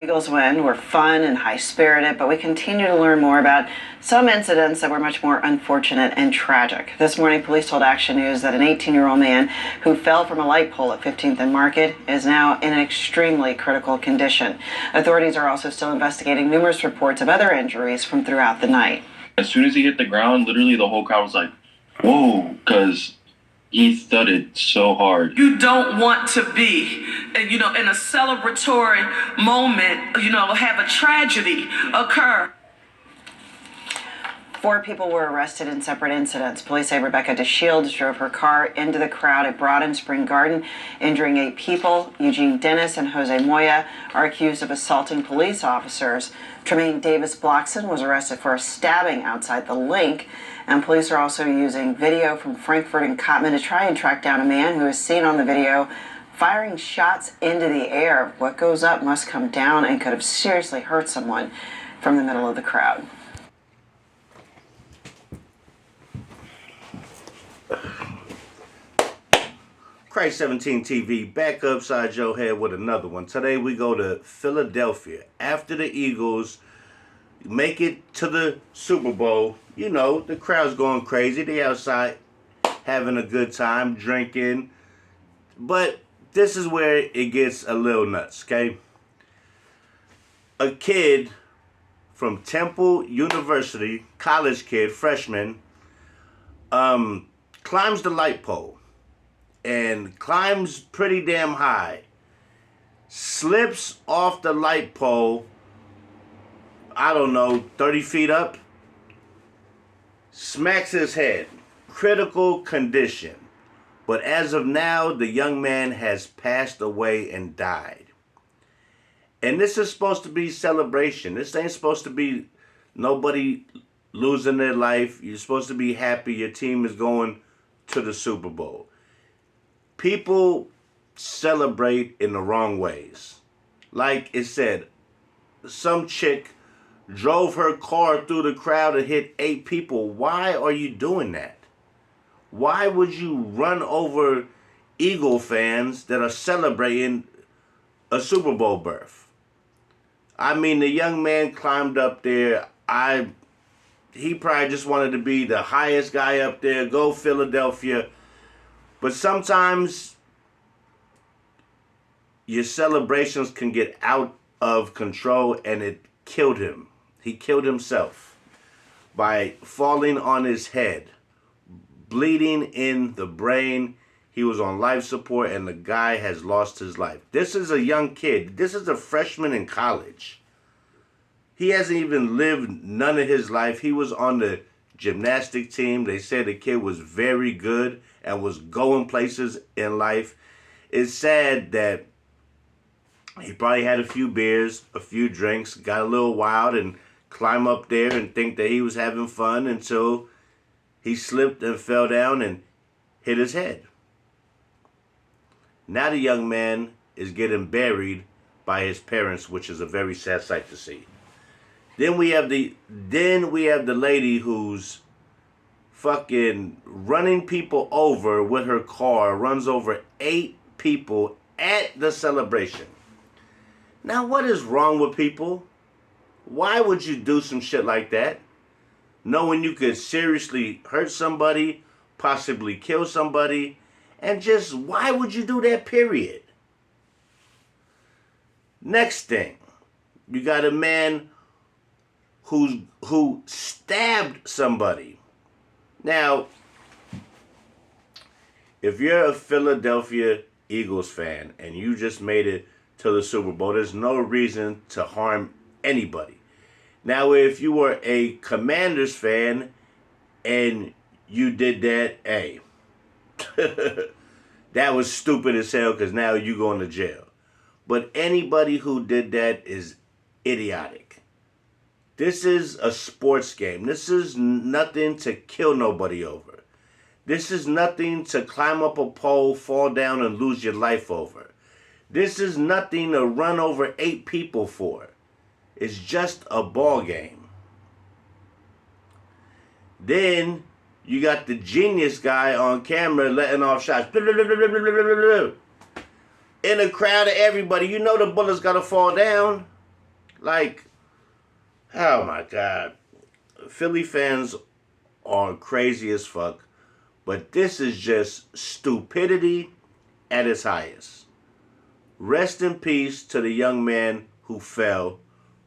Eagles win were fun and high-spirited, but we continue to learn more about some incidents that were much more unfortunate and tragic. This morning, police told Action News that an 18-year-old man who fell from a light pole at 15th and Market is now in an extremely critical condition. Authorities are also still investigating numerous reports of other injuries from throughout the night. As soon as he hit the ground, literally the whole crowd was like, whoa, because he thudded so hard. You don't want to be, in a celebratory moment, have a tragedy occur. 4 people were arrested in separate incidents. Police say Rebecca DeShields drove her car into the crowd at Broad and Spring Garden, injuring 8 people. Eugene Dennis and Jose Moya are accused of assaulting police officers. Tremaine Davis Blockson was arrested for a stabbing outside the Link. And police are also using video from Frankfort and Cottman to try and track down a man who is seen on the video firing shots into the air. What goes up must come down and could have seriously hurt someone from the middle of the crowd. Christ 17 TV back upside your head with another one. Today we go to Philadelphia. After the Eagles make it to the Super Bowl, the crowd's going crazy. They outside having a good time, drinking. But this is where it gets a little nuts, okay? A kid from Temple University, college kid, freshman, climbs the light pole and climbs pretty damn high, slips off the light pole, I don't know, 30 feet up, smacks his head. Critical condition. But as of now, the young man has passed away and died. And this is supposed to be celebration. This ain't supposed to be nobody losing their life. You're supposed to be happy your team is going to the Super Bowl. People celebrate in the wrong ways. Like it said, some chick drove her car through the crowd and hit 8 people. Why are you doing that? Why would you run over Eagle fans that are celebrating a Super Bowl berth? I mean, the young man climbed up there. He probably just wanted to be the highest guy up there. Go Philadelphia. But sometimes your celebrations can get out of control, and it killed him. He killed himself by falling on his head, bleeding in the brain. He was on life support, and the guy has lost his life. This is a young kid. This is a freshman in college. He hasn't even lived none of his life. He was on the gymnastic team. They said the kid was very good and was going places in life. It's sad that he probably had a few beers, a few drinks, got a little wild, and climb up there and think that he was having fun until he slipped and fell down and hit his head. Now the young man is getting buried by his parents, which is a very sad sight to see. Then we have the lady who's fucking running people over with her car, runs over 8 people at the celebration. Now, what is wrong with people? Why would you do some shit like that, knowing you could seriously hurt somebody, possibly kill somebody, and just why would you do that, period? Next thing, you got a man who stabbed somebody. Now, if you're a Philadelphia Eagles fan and you just made it to the Super Bowl, there's no reason to harm anybody. Now, if you were a Commanders fan and you did that, hey, that was stupid as hell because now you're going to jail. But anybody who did that is idiotic. This is a sports game. This is nothing to kill nobody over. This is nothing to climb up a pole, fall down, and lose your life over. This is nothing to run over 8 people for. It's just a ball game. Then you got the genius guy on camera letting off shots. In a crowd of everybody, you know the bullet's got to fall down. Like, oh my God. Philly fans are crazy as fuck. But this is just stupidity at its highest. Rest in peace to the young man who fell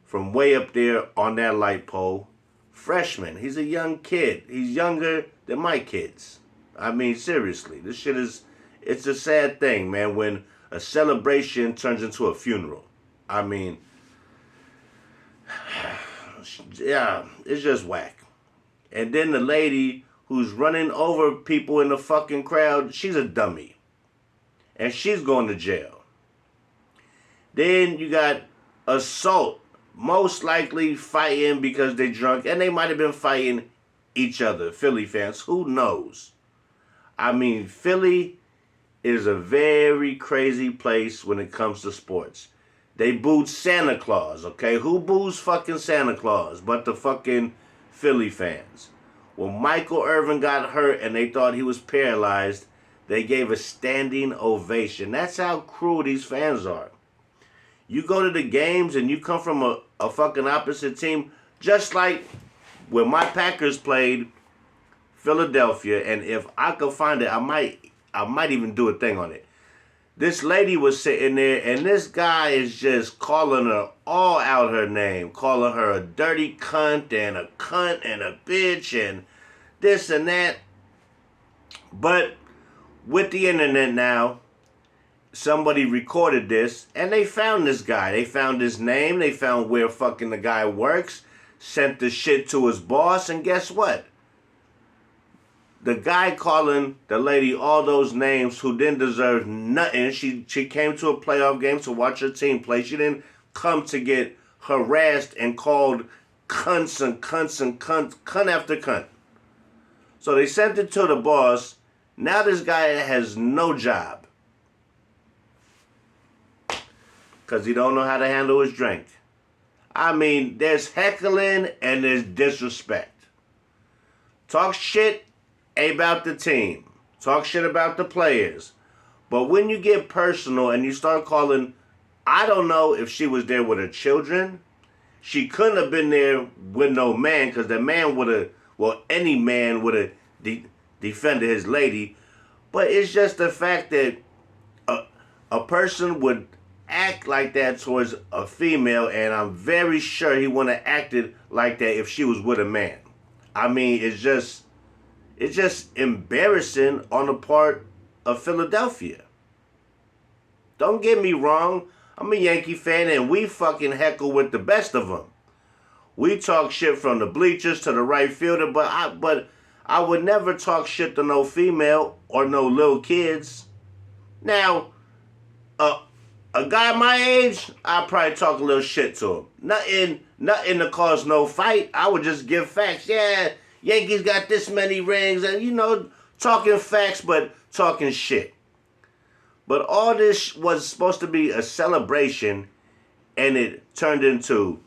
from way up there on that light pole. Freshman. He's a young kid. He's younger than my kids. I mean, seriously. This shit is, it's a sad thing, man, when a celebration turns into a funeral. I mean, yeah, it's just whack. And then the lady who's running over people in the fucking crowd, she's a dummy. And she's going to jail. Then you got assault. Most likely fighting because they're drunk. And they might have been fighting each other. Philly fans. Who knows? I mean, Philly is a very crazy place when it comes to sports. They booed Santa Claus, okay? Who boos fucking Santa Claus but the fucking Philly fans? When Michael Irvin got hurt and they thought he was paralyzed, they gave a standing ovation. That's how cruel these fans are. You go to the games and you come from a fucking opposite team, just like when my Packers played Philadelphia, and if I could find it, I might even do a thing on it. This lady was sitting there, and this guy is just calling her all out her name, calling her a dirty cunt and a bitch and this and that. But with the internet now, somebody recorded this, and they found this guy. They found his name. They found where fucking the guy works, sent the shit to his boss, and guess what? The guy calling the lady all those names who didn't deserve nothing. She came to a playoff game to watch her team play. She didn't come to get harassed and called cunt after cunt. So they sent it to the boss. Now this guy has no job. Because he don't know how to handle his drink. I mean, there's heckling and there's disrespect. Talk shit about the team. Talk shit about the players. But when you get personal and you start calling, I don't know if she was there with her children. She couldn't have been there with no man, because the man would have, well, any man would have defended his lady. But it's just the fact that a person would act like that towards a female, and I'm very sure he wouldn't have acted like that if she was with a man. I mean, it's just embarrassing on the part of Philadelphia. Don't get me wrong, I'm a Yankee fan and we fucking heckle with the best of them. We talk shit from the bleachers to the right fielder, but I would never talk shit to no female or no little kids. Now, a guy my age, I'd probably talk a little shit to him. Nothing to cause no fight. I would just give facts. Yeah, Yankees got this many rings, and talking facts, but talking shit. But all this was supposed to be a celebration, and it turned into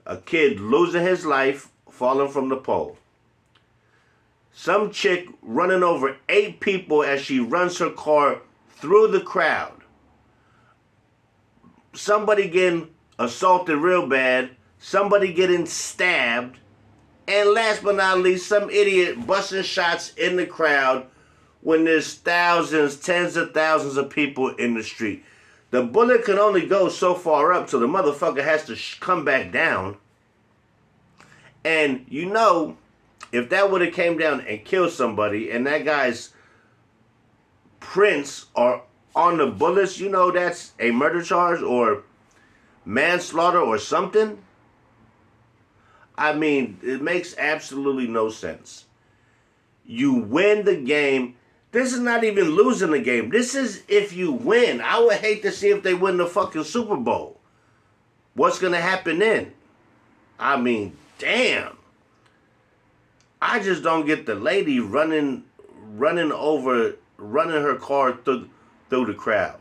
a kid losing his life, falling from the pole. Some chick running over 8 people as she runs her car through the crowd. Somebody getting assaulted real bad, somebody getting stabbed, and last but not least, some idiot busting shots in the crowd when there's thousands, tens of thousands of people in the street. The bullet can only go so far up till the motherfucker has to come back down. And if that would have came down and killed somebody and that guy's prints are on the bullets, that's a murder charge or manslaughter or something. I mean, it makes absolutely no sense. You win the game. This is not even losing the game. This is if you win. I would hate to see if they win the fucking Super Bowl. What's going to happen then? I mean, damn. I just don't get the lady running her car through the crowd.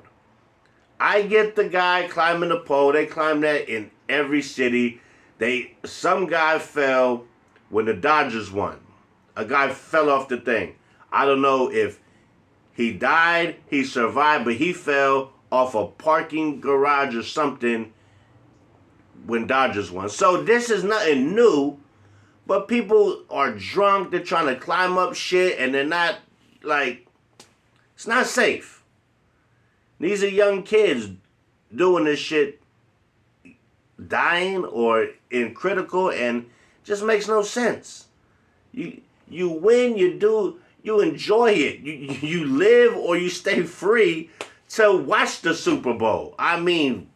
I get the guy climbing the pole. They climb that in every city. Some guy fell when the Dodgers won. A guy fell off the thing. I don't know if he died, he survived, but he fell off a parking garage or something. when Dodgers won. So this is nothing new, but people are drunk. They're trying to climb up shit, and they're not, like, it's not safe. These are young kids doing this shit, dying or in critical, and just makes no sense. You win, you enjoy it. You live or you stay free to watch the Super Bowl. I mean,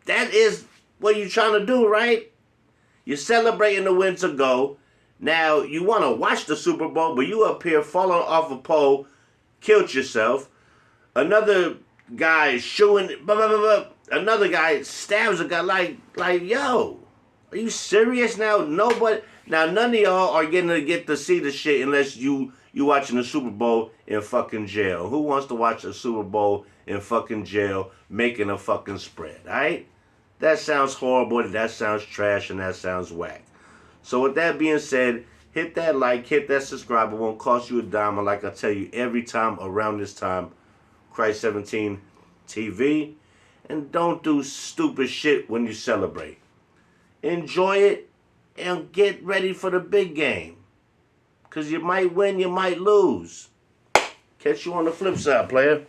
that is what you're trying to do, right? You're celebrating the win to go. Now, you want to watch the Super Bowl, but you up here falling off a pole, killed yourself. Another guy shooing, blah, blah, blah, blah. Another guy stabs a guy like, yo, are you serious now? Nobody, now none of y'all are get to see the shit unless you watching the Super Bowl in fucking jail. Who wants to watch a Super Bowl in fucking jail making a fucking spread, alright? That sounds horrible, that sounds trash, and that sounds whack. So with that being said, hit that like, hit that subscribe. It won't cost you a dime. And like I tell you every time around this time, Christ 17 TV. And don't do stupid shit when you celebrate. Enjoy it and get ready for the big game. Because you might win, you might lose. Catch you on the flip side, player.